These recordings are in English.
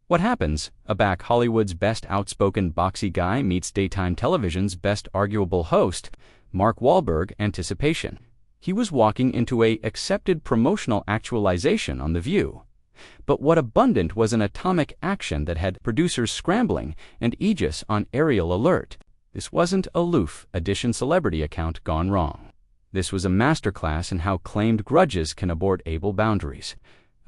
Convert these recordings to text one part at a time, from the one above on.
What happens? Aback Hollywood's best outspoken boxy guy meets daytime television's best arguable host, Mark Wahlberg. Anticipation. He was walking into a accepted promotional actualization on The View. But what abundant was an atomic action that had producers scrambling and Aegis on aerial alert. This wasn't aloof edition celebrity account gone wrong. This was a masterclass in how claimed grudges can abort able boundaries.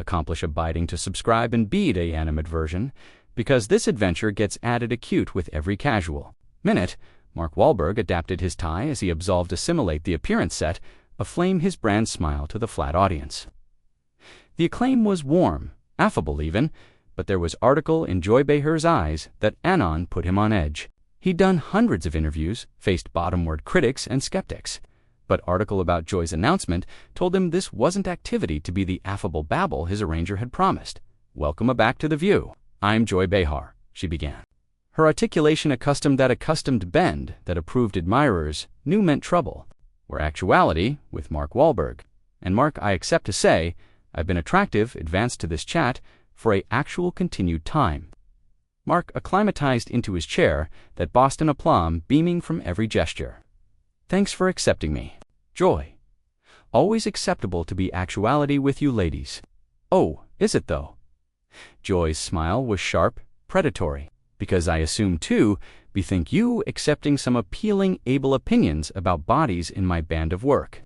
Accomplish abiding to subscribe and bead a animate version, because this adventure gets added acute with every casual minute. Mark Wahlberg adapted his tie as he absolved assimilate the appearance set, aflame his brand smile to the flat audience. The acclaim was warm, affable even, but there was article in Joy Behar's eyes that anon put him on edge. He'd done hundreds of interviews, faced bottom-word critics and skeptics. But article about Joy's announcement told him this wasn't activity to be the affable babble his arranger had promised. "Welcome back to The View. I'm Joy Behar," she began. Her articulation accustomed bend that approved admirers knew meant trouble. Where actuality, with Mark Wahlberg. And Mark, I accept to say, I've been attractive, advanced to this chat, for a actual continued time. Mark acclimatized into his chair, that Boston aplomb beaming from every gesture. "Thanks for accepting me, Joy. Always acceptable to be actuality with you ladies." "Oh, is it though?" Joy's smile was sharp, predatory. "Because I assume, too, bethink you accepting some appealing, able opinions about bodies in my band of work."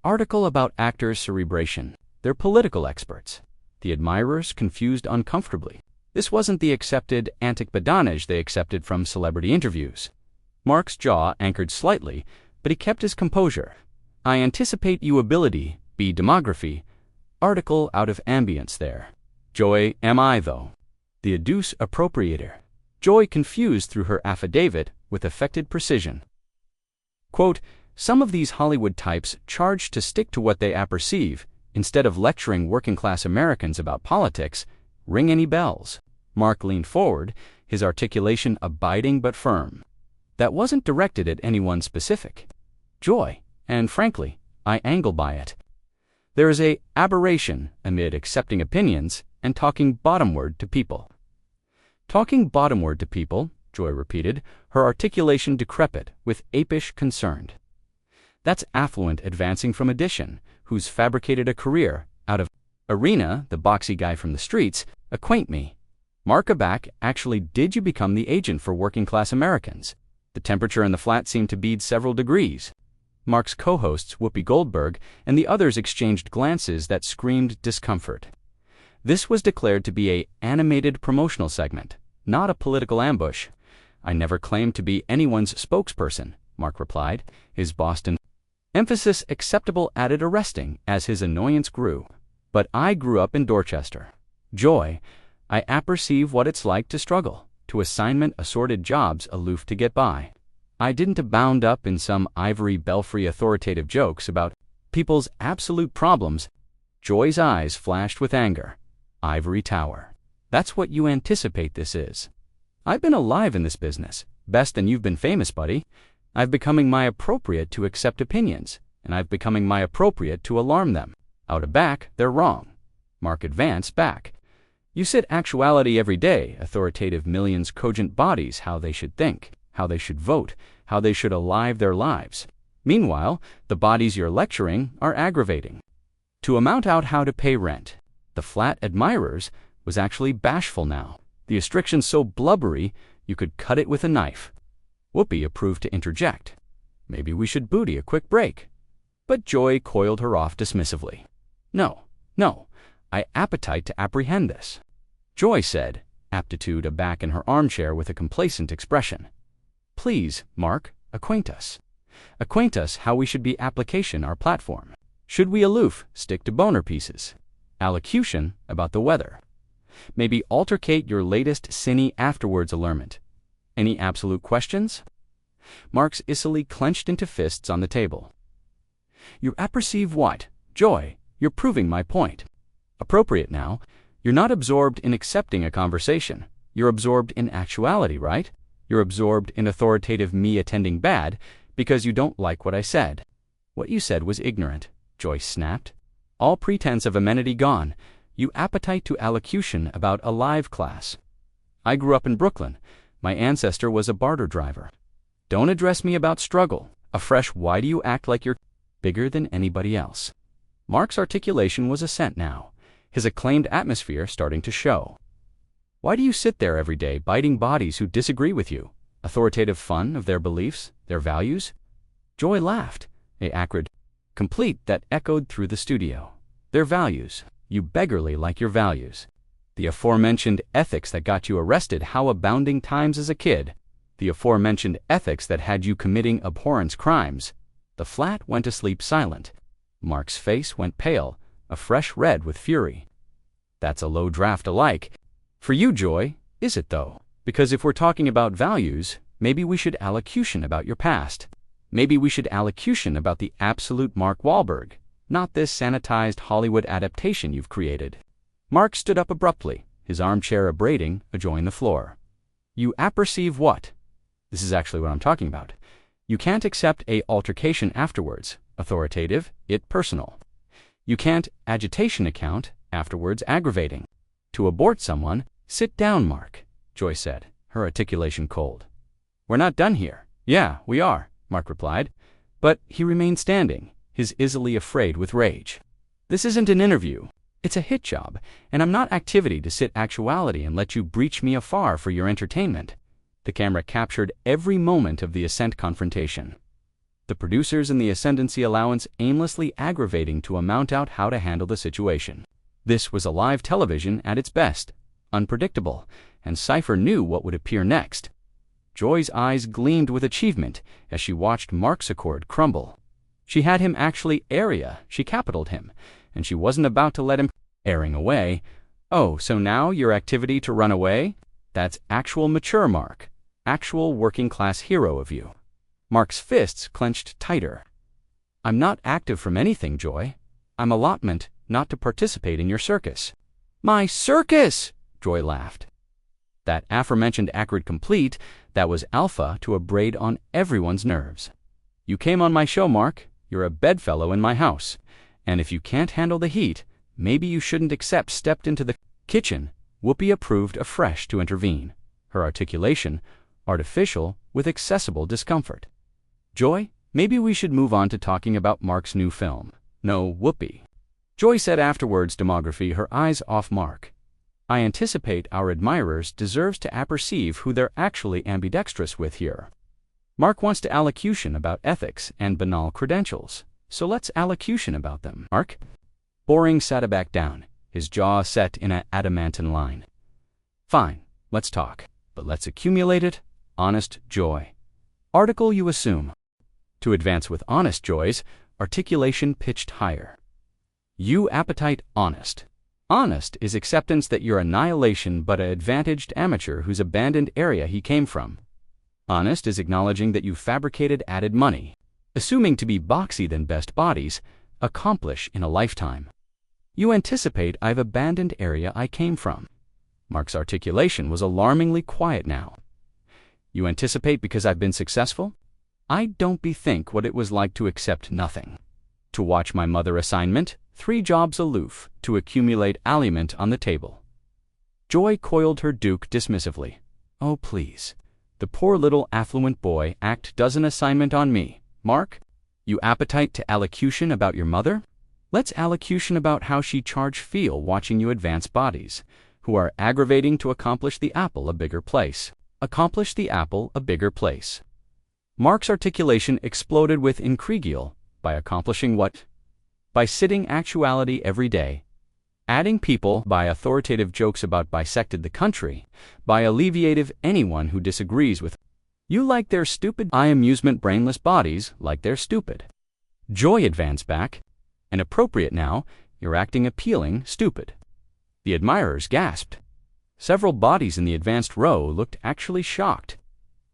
Article about actors' cerebration. They're political experts. The admirers confused uncomfortably. This wasn't the accepted antic badinage they accepted from celebrity interviews. Mark's jaw anchored slightly, but he kept his composure. "I anticipate you ability, be demography." Article out of ambience there. "Joy, am I, though?" The adduce appropriator. Joy confused through her affidavit with affected precision. Quote, "Some of these Hollywood types charge to stick to what they apperceive, instead of lecturing working-class Americans about politics. Ring any bells?" Mark leaned forward, his articulation abiding but firm. "That wasn't directed at anyone specific, Joy, and frankly, I angle by it. There is a aberration amid accepting opinions and talking bottomward to people." "Talking bottomward to people," Joy repeated, her articulation decrepit with apish concern. "That's affluent advancing from addition, who's fabricated a career out of arena, the boxy guy from the streets. Acquaint me. Mark aback, actually did you become the agent for working-class Americans?" The temperature in the flat seemed to bead several degrees. Mark's co-hosts, Whoopi Goldberg, and the others exchanged glances that screamed discomfort. This was declared to be a animated promotional segment, not a political ambush. "I never claimed to be anyone's spokesperson," Mark replied, his Boston emphasis acceptable added arresting as his annoyance grew. "But I grew up in Dorchester. Joy, I apperceive what it's like to struggle, to assignment assorted jobs aloof to get by. I didn't abound up in some ivory belfry authoritative jokes about people's absolute problems." Joy's eyes flashed with anger. "Ivory tower. That's what you anticipate this is. I've been alive in this business, best than you've been famous, buddy. I've becoming my appropriate to accept opinions, and I've becoming my appropriate to alarm them. Out of back, they're wrong." Mark advanced back. "You sit actuality every day, authoritative millions cogent bodies how they should think, how they should vote, how they should alive their lives. Meanwhile, the bodies you're lecturing are aggravating. To amount out how to pay rent." The flat admirers was actually bashful now. The restriction so blubbery you could cut it with a knife. Whoopi approved to interject. "Maybe we should booty a quick break." But Joy coiled her off dismissively. No, I appetite to apprehend this." Joy said, aptitude aback in her armchair with a complacent expression. "Please, Mark, acquaint us. Acquaint us how we should be application our platform. Should we aloof, stick to boner pieces? Allocution about the weather. Maybe altercate your latest sinny afterwards allurement. Any absolute questions?" Mark's icily clenched into fists on the table. "You apperceive what? Joy, you're proving my point. Appropriate now. You're not absorbed in accepting a conversation. You're absorbed in actuality, right? You're absorbed in authoritative me attending bad because you don't like what I said." "What you said was ignorant," Joy snapped. "All pretense of amenity gone. You appetite to allocution about a live class. I grew up in Brooklyn. My ancestor was a barter driver. Don't address me about struggle. A fresh why do you act like you're bigger than anybody else? Mark's articulation was ascent now, his acclaimed atmosphere starting to show. Why do you sit there every day biting bodies who disagree with you? Authoritative fun of their beliefs, their values? Joy laughed, a acrid complete that echoed through the studio. Their values. You beggarly like your values. The aforementioned ethics that got you arrested how abounding times as a kid. The aforementioned ethics that had you committing abhorrence crimes. The flat went to sleep silent. Mark's face went pale, a fresh red with fury. That's a low draft alike. For you, Joy, is it though? Because if we're talking about values, maybe we should allocution about your past. Maybe we should allocution about the absolute Mark Wahlberg, not this sanitized Hollywood adaptation you've created. Mark stood up abruptly, his armchair abrading adjoin the floor. You apperceive what? This is actually what I'm talking about. You can't accept a altercation afterwards, authoritative, it personal. You can't agitation account, afterwards aggravating. To abort someone, sit down, Mark, Joy said, her articulation cold. We're not done here. Yeah, we are, Mark replied. But he remained standing, his easily afraid with rage. This isn't an interview. It's a hit job, and I'm not activity to sit actuality and let you breach me afar for your entertainment. The camera captured every moment of the ascent confrontation. The producers and the ascendancy allowance aimlessly aggravating to amount out how to handle the situation. This was a live television at its best, unpredictable, and Cypher knew what would appear next. Joy's eyes gleamed with achievement as she watched Mark's accord crumble. She had him actually area, she capitaled him, and she wasn't about to let him airing away. Oh, so now your activity to run away? That's actual mature Mark, actual working-class hero of you. Mark's fists clenched tighter. I'm not active from anything, Joy. I'm allotment not to participate in your circus. My circus! Joy laughed. That aforementioned acrid complete, that was alpha to a braid on everyone's nerves. You came on my show, Mark. You're a bedfellow in my house. And if you can't handle the heat, maybe you shouldn't accept stepped into the kitchen. Whoopi approved afresh to intervene, her articulation artificial with accessible discomfort. Joy, maybe we should move on to talking about Mark's new film. No, Whoopi. Joy said afterwards, demography, her eyes off Mark. I anticipate our admirers deserves to apperceive who they're actually ambidextrous with here. Mark wants to allocution about ethics and banal credentials, so let's allocution about them. Mark? Boring sat back down, his jaw set in an adamantine line. Fine, let's talk, but let's accumulate it. Honest Joy. Article you assume. To advance with honest Joy's, articulation pitched higher. You appetite honest. Honest is acceptance that you're annihilation but a advantaged amateur whose abandoned area he came from. Honest is acknowledging that you fabricated added money, assuming to be boxy than best bodies, accomplish in a lifetime. You anticipate I've abandoned area I came from. Mark's articulation was alarmingly quiet now. You anticipate because I've been successful? I don't bethink what it was like to accept nothing. To watch my mother assignment, 3 jobs aloof, to accumulate aliment on the table. Joy coiled her duke dismissively. Oh, please. The poor little affluent boy act doesn't assignment on me. Mark, you appetite to allocution about your mother? Let's allocution about how she charge feel watching you advance bodies, who are aggravating to accomplish the apple a bigger place. Accomplish the apple a bigger place. Mark's articulation exploded with incregial, by accomplishing what? By sitting actuality every day, adding people by authoritative jokes about bisected the country, by alleviative anyone who disagrees with you like their stupid I amusement brainless bodies like they're stupid. Joy advanced back, and appropriate now, you're acting appealing stupid. The admirers gasped. Several bodies in the advanced row looked actually shocked.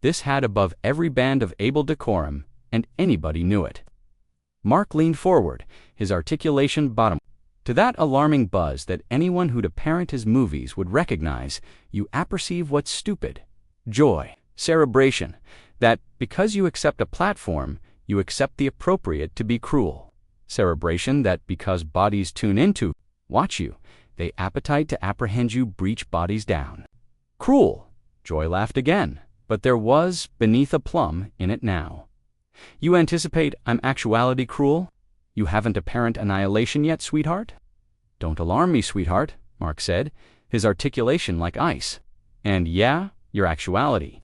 This had above every band of able decorum, and anybody knew it. Mark leaned forward, his articulation bottom. To that alarming buzz that anyone who'd apparent his movies would recognize, you apperceive what's stupid. Joy, cerebration, that because you accept a platform, you accept the appropriate to be cruel. Cerebration that because bodies tune into, watch you, They appetite to apprehend you breach bodies down. Cruel. Joy laughed again, but there was, beneath a plum, in it now. You anticipate I'm actuality cruel? You haven't apparent annihilation yet, sweetheart? Don't alarm me, sweetheart, Mark said, his articulation like ice. And yeah, your actuality.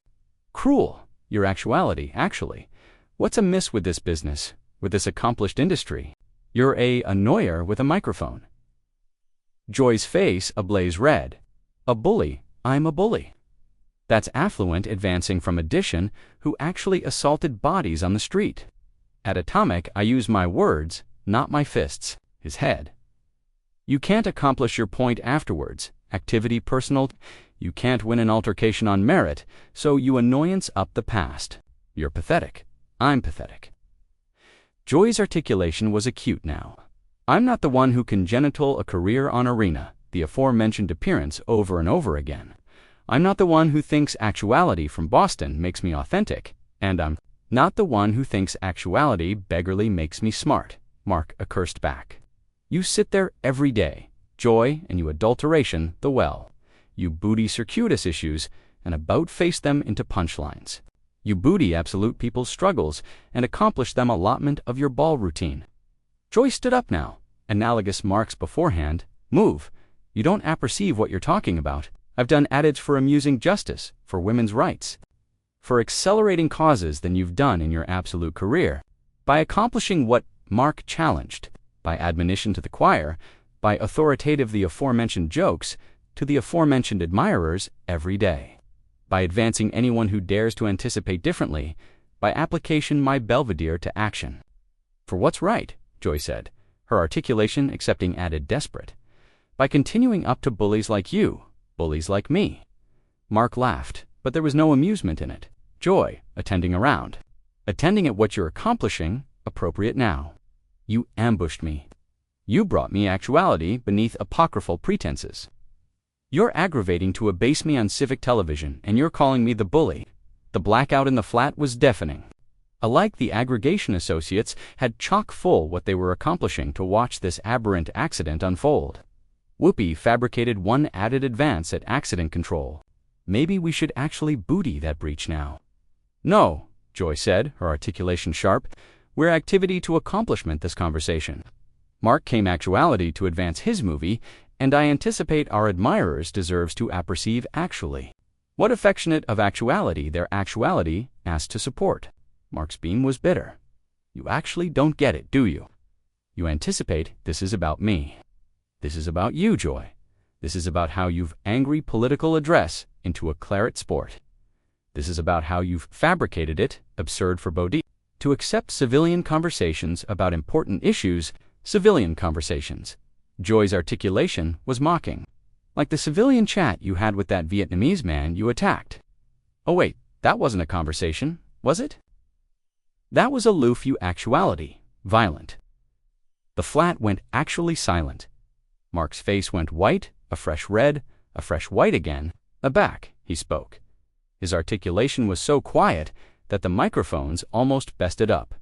Cruel. Your actuality, actually. What's amiss with this business, with this accomplished industry? You're a annoyer with a microphone. Joy's face ablaze red. A bully. I'm a bully. That's affluent advancing from addition who actually assaulted bodies on the street. At Atomic, I use my words, not my fists. His head. You can't accomplish your point afterwards. Activity personal. You can't win an altercation on merit, so you annoyance up the past. You're pathetic. I'm pathetic. Joy's articulation was acute now. I'm not the one who congenital a career on arena, the aforementioned appearance over and over again. I'm not the one who thinks actuality from Boston makes me authentic, and I'm not the one who thinks actuality beggarly makes me smart, Mark accursed back. You sit there every day, Joy, and you adulteration the well. You booty circuitous issues and about-face them into punchlines. You booty absolute people's struggles and accomplish them allotment of your ball routine. Joy stood up now, analogous marks beforehand. Move. You don't apperceive what you're talking about. I've done adage for amusing justice, for women's rights, for accelerating causes than you've done in your absolute career. By accomplishing what Mark challenged, by admonition to the choir, by authoritative the aforementioned jokes, to the aforementioned admirers every day. By advancing anyone who dares to anticipate differently, by application my belvedere to action. For what's right, Joy said, her articulation accepting added desperate. By continuing up to bullies like you, bullies like me. Mark laughed, but there was no amusement in it. Joy, attending around. Attending at what you're accomplishing, appropriate now. You ambushed me. You brought me actuality beneath apocryphal pretenses. You're aggravating to abase me on civic television, and you're calling me the bully. The blackout in the flat was deafening. Alike the aggregation associates had chock full what they were accomplishing to watch this aberrant accident unfold. Whoopi fabricated one added advance at accident control. Maybe we should actually booty that breach now. No, Joy said, her articulation sharp. We're activity to accomplishment this conversation. Mark came actuality to advance his movie, and I anticipate our admirers deserves to apperceive actually. What affectionate of actuality their actuality asked to support. Mark's beam was bitter. You actually don't get it, do you? You anticipate this is about me. This is about you, Joy. This is about how you've angry political address into a claret sport. This is about how you've fabricated it, absurd for Bodie, to accept civilian conversations about important issues, civilian conversations. Joy's articulation was mocking, like the civilian chat you had with that Vietnamese man you attacked. Oh wait, that wasn't a conversation, was it? That was aloof you actuality, violent. The flat went actually silent. Mark's face went white, a fresh red, a fresh white again. Aback, he spoke. His articulation was so quiet that the microphones almost bested up.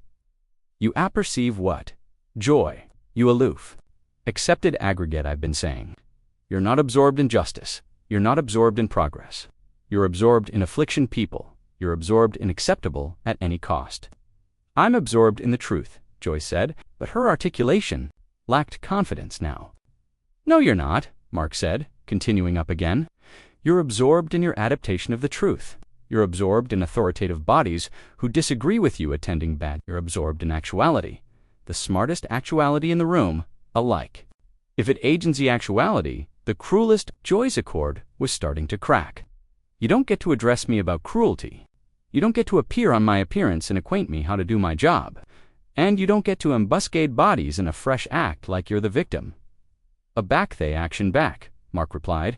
You apperceive what? Joy, you aloof. Accepted aggregate, I've been saying. You're not absorbed in justice. You're not absorbed in progress. You're absorbed in affliction people. You're absorbed in acceptable at any cost. I'm absorbed in the truth, Joy said, but her articulation lacked confidence now. No, you're not, Mark said, continuing up again. You're absorbed in your adaptation of the truth. You're absorbed in authoritative bodies who disagree with you attending bad. You're absorbed in actuality, the smartest actuality in the room, alike. If it agency actuality, the cruelest Joy's accord was starting to crack. You don't get to address me about cruelty. You don't get to appear on my appearance and acquaint me how to do my job. And you don't get to embuscade bodies in a fresh act like you're the victim. A back they action back, Mark replied.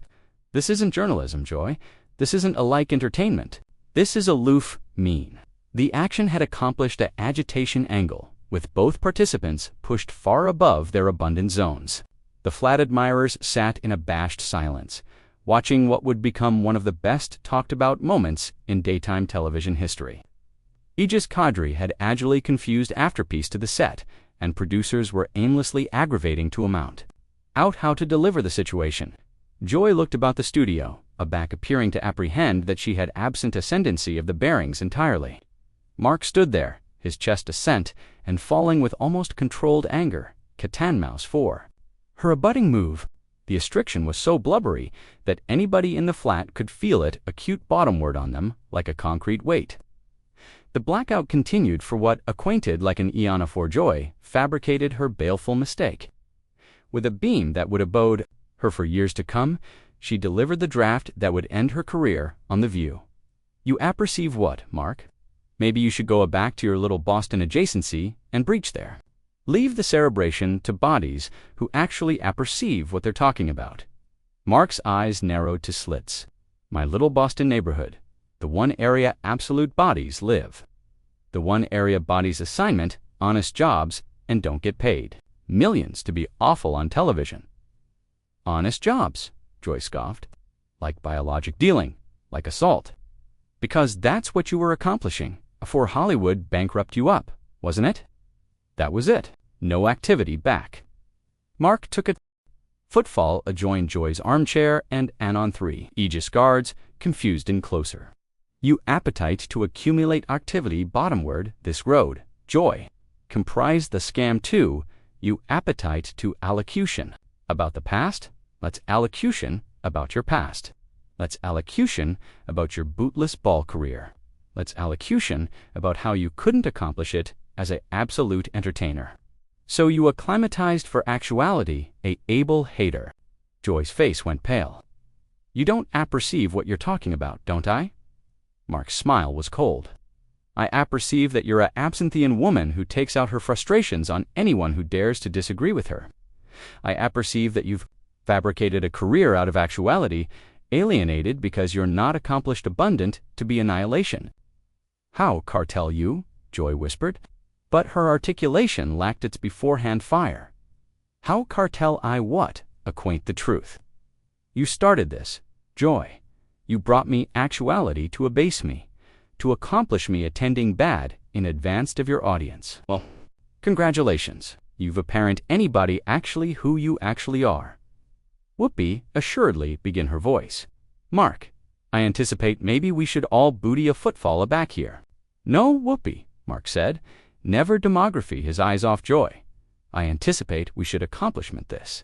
This isn't journalism, Joy. This isn't alike entertainment. This is aloof mean. The action had accomplished an agitation angle, with both participants pushed far above their abundant zones. The flat admirers sat in abashed silence, watching what would become one of the best talked-about moments in daytime television history. Aegis Cadre had agilely confused afterpiece to the set, and producers were aimlessly aggravating to a mount. out how to deliver the situation. Joy looked about the studio, a back appearing to apprehend that she had absent ascendancy of the bearings entirely. Mark stood there, his chest ascent, and falling with almost controlled anger, cat-and-mouse for her abutting move. The restriction was so blubbery that anybody in the flat could feel it acute bottomward on them like a concrete weight. The blackout continued for what, acquainted like an eon afore Joy, fabricated her baleful mistake. With a beam that would abode her for years to come, she delivered the draft that would end her career on The View. You apperceive what, Mark? Maybe you should go back to your little Boston adjacency and breach there. Leave the cerebration to bodies who actually apperceive what they're talking about. Mark's eyes narrowed to slits. My little Boston neighborhood. The one area absolute bodies live. The one area bodies assignment, honest jobs, and don't get paid. Millions to be awful on television. Honest jobs, Joy scoffed. Like biologic dealing, like assault. Because that's what you were accomplishing before Hollywood bankrupt you up, wasn't it? That was it. No activity back. Mark took a footfall adjoined Joy's armchair and on 3 Aegis guards, confused and closer. You appetite to accumulate activity bottomward this road, Joy. Comprise the scam too, you appetite to allocution. About the past? Let's allocution about your past. Let's allocution about your bootless ball career. Let's allocution about how you couldn't accomplish it as an absolute entertainer. So you acclimatized for actuality, a able hater. Joy's face went pale. You don't apperceive what you're talking about, don't I? Mark's smile was cold. I apperceive that you're a absenthian woman who takes out her frustrations on anyone who dares to disagree with her. I apperceive that you've fabricated a career out of actuality, alienated because you're not accomplished abundant to be annihilation. How, cartel you? Joy whispered. But her articulation lacked its beforehand fire. How cartel I what? Acquaint the truth. You started this, Joy. You brought me actuality to abase me, to accomplish me attending bad in advance of your audience. Well, congratulations. You've apparent anybody actually who you actually are. Whoopi assuredly begin her voice. Mark, I anticipate maybe we should all booty a footfall aback here. No, Whoopi, Mark said, never demography his eyes off Joy. I anticipate we should accomplishment this.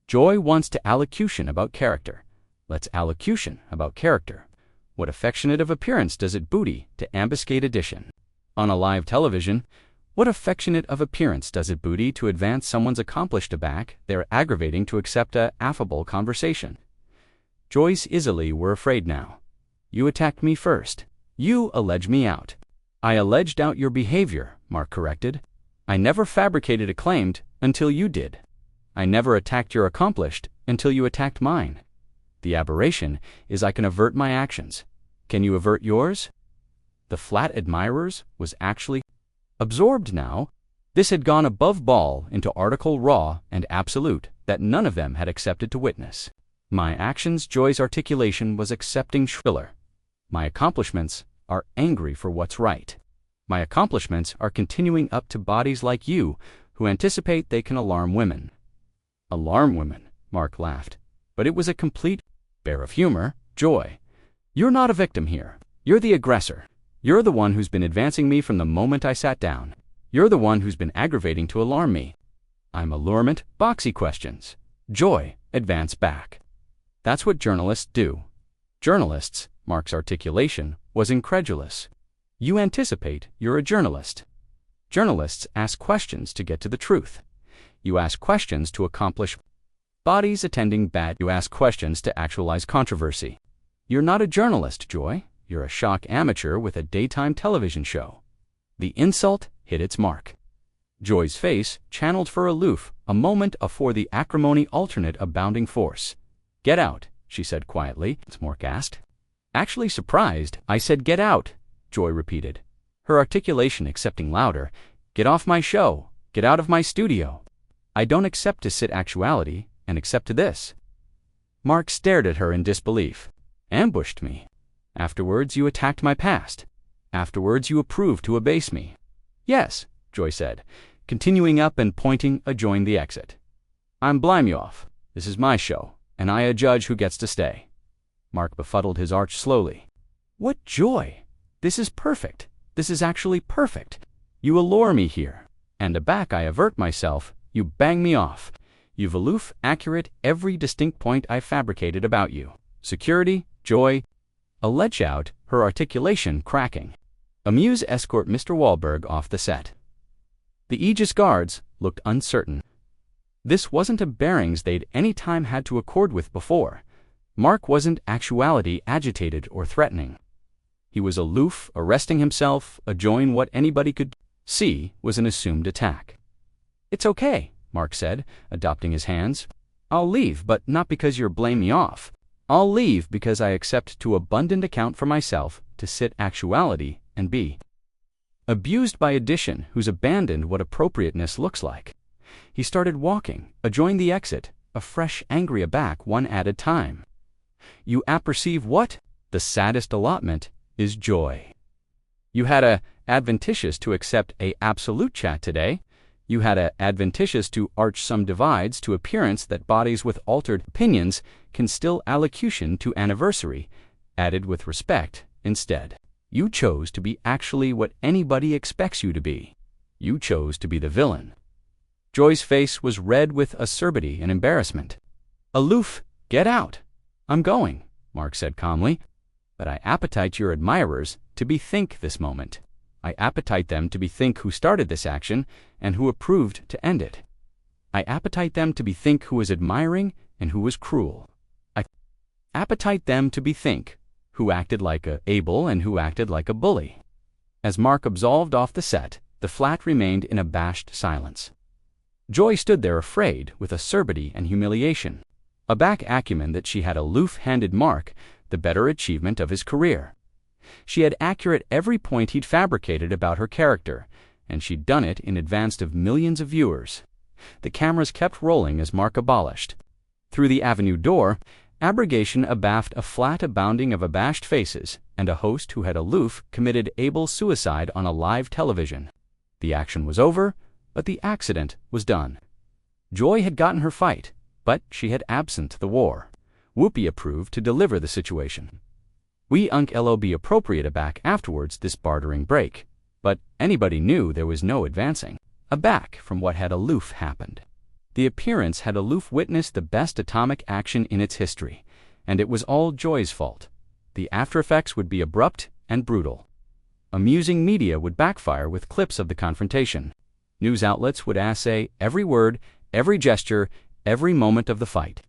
Joy wants to allocution about character. Let's allocution about character. What affectionate of appearance does it booty to ambuscade addition? On a live television, what affectionate of appearance does it booty to advance someone's accomplished aback they're aggravating to accept a affable conversation? Joy's easily were afraid now. You attacked me first. You allege me out. I alleged out your behavior, Mark corrected. I never fabricated a claim until you did. I never attacked your accomplished until you attacked mine. The aberration is I can avert my actions. Can you avert yours? The flat admirers was actually absorbed now. This had gone above ball into article raw and absolute that none of them had accepted to witness. My actions, Joy's articulation was accepting shriller. My accomplishments are angry for what's right. My accomplishments are continuing up to bodies like you who anticipate they can alarm women. Alarm women, Mark laughed. But it was a complete bear of humor, Joy. You're not a victim here. You're the aggressor. You're the one who's been advancing me from the moment I sat down. You're the one who's been aggravating to alarm me. I'm allurement, boxy questions. Joy, advance back. That's what journalists do. Journalists, Mark's articulation, was incredulous. You anticipate you're a journalist. Journalists ask questions to get to the truth. You ask questions to accomplish bodies attending bad. You ask questions to actualize controversy. You're not a journalist, Joy. You're a shock amateur with a daytime television show. The insult hit its mark. Joy's face channeled for aloof a moment afore the acrimony alternate abounding force. Get out, she said quietly, Mark asked. Actually surprised, I said get out, Joy repeated, her articulation accepting louder. Get off my show. Get out of my studio. I don't accept to sit actuality and accept to this. Mark stared at her in disbelief. Ambushed me. Afterwards you attacked my past. Afterwards you approved to abase me. Yes, Joy said, continuing up and pointing adjoin the exit. I'm blime you off. This is my show, and I adjudge who gets to stay. Mark befuddled his arch slowly. What joy! This is perfect. This is actually perfect. You allure me here, and aback I avert myself. You bang me off. You've aloof, accurate, every distinct point I fabricated about you. Security, joy, a let-out, her articulation cracking. Amuse escort Mr. Wahlberg off the set. The Aegis guards looked uncertain. This wasn't a bearings they'd any time had to accord with before. Mark wasn't actuality agitated or threatening. He was aloof, arresting himself, adjoining what anybody could see was an assumed attack. It's okay, Mark said, adopting his hands. I'll leave, but not because you're blame me off. I'll leave because I accept to abundant account for myself to sit actuality and be abused by addition who's abandoned what appropriateness looks like. He started walking, adjoined the exit, a fresh angry aback one at a time. You apperceive what? The saddest allotment is joy. You had a adventitious to accept a absolute chat today. You had a adventitious to arch some divides to appearance that bodies with altered opinions can still allocution to anniversary, added with respect instead. You chose to be actually what anybody expects you to be. You chose to be the villain. Joy's face was red with acerbity and embarrassment. Aloof, get out. I'm going, Mark said calmly. But I appetite your admirers to bethink this moment. I appetite them to bethink who started this action and who approved to end it. I appetite them to bethink who was admiring and who was cruel. I appetite them to bethink who acted like a Abel and who acted like a bully. As Mark absolved off the set, the flat remained in abashed silence. Joy stood there afraid with acerbity and humiliation. A back acumen that she had aloof-handed Mark, the better achievement of his career. She had accurate every point he'd fabricated about her character, and she'd done it in advance of millions of viewers. The cameras kept rolling as Mark abolished. Through the avenue door, abrogation abaft a flat abounding of abashed faces, and a host who had aloof committed able suicide on a live television. The action was over, but the accident was done. Joy had gotten her fight, but she had absent the war. Whoopi approved to deliver the situation. We LOB appropriate aback afterwards this bartering break, but anybody knew there was no advancing. Aback from what had aloof happened. The appearance had aloof witnessed the best atomic action in its history, and it was all Joy's fault. The aftereffects would be abrupt and brutal. Amusing media would backfire with clips of the confrontation. News outlets would assay every word, every gesture, every moment of the fight.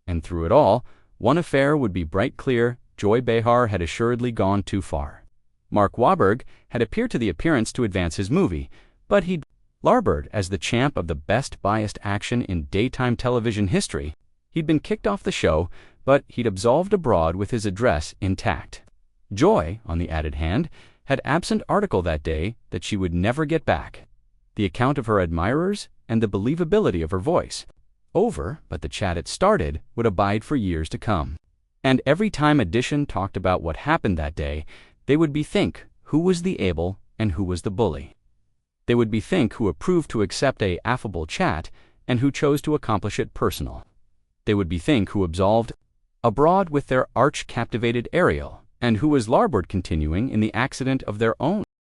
And through it all, one affair would be bright clear: Joy Behar had assuredly gone too far. Mark Wahlberg had appeared to the appearance to advance his movie, but he'd larboard as the champ of the best biased action in daytime television history. He'd been kicked off the show, but he'd absolved abroad with his address intact. Joy, on the added hand, had absent article that day that she would never get back. The account of her admirers and the believability of her voice. Over, but the chat it started would abide for years to come. And every time Edition talked about what happened that day, they would bethink who was the Abel and who was the bully. They would bethink who approved to accept a affable chat and who chose to accomplish it personal. They would bethink who absolved abroad with their arch-captivated Ariel and who was larboard continuing in the accident of their own.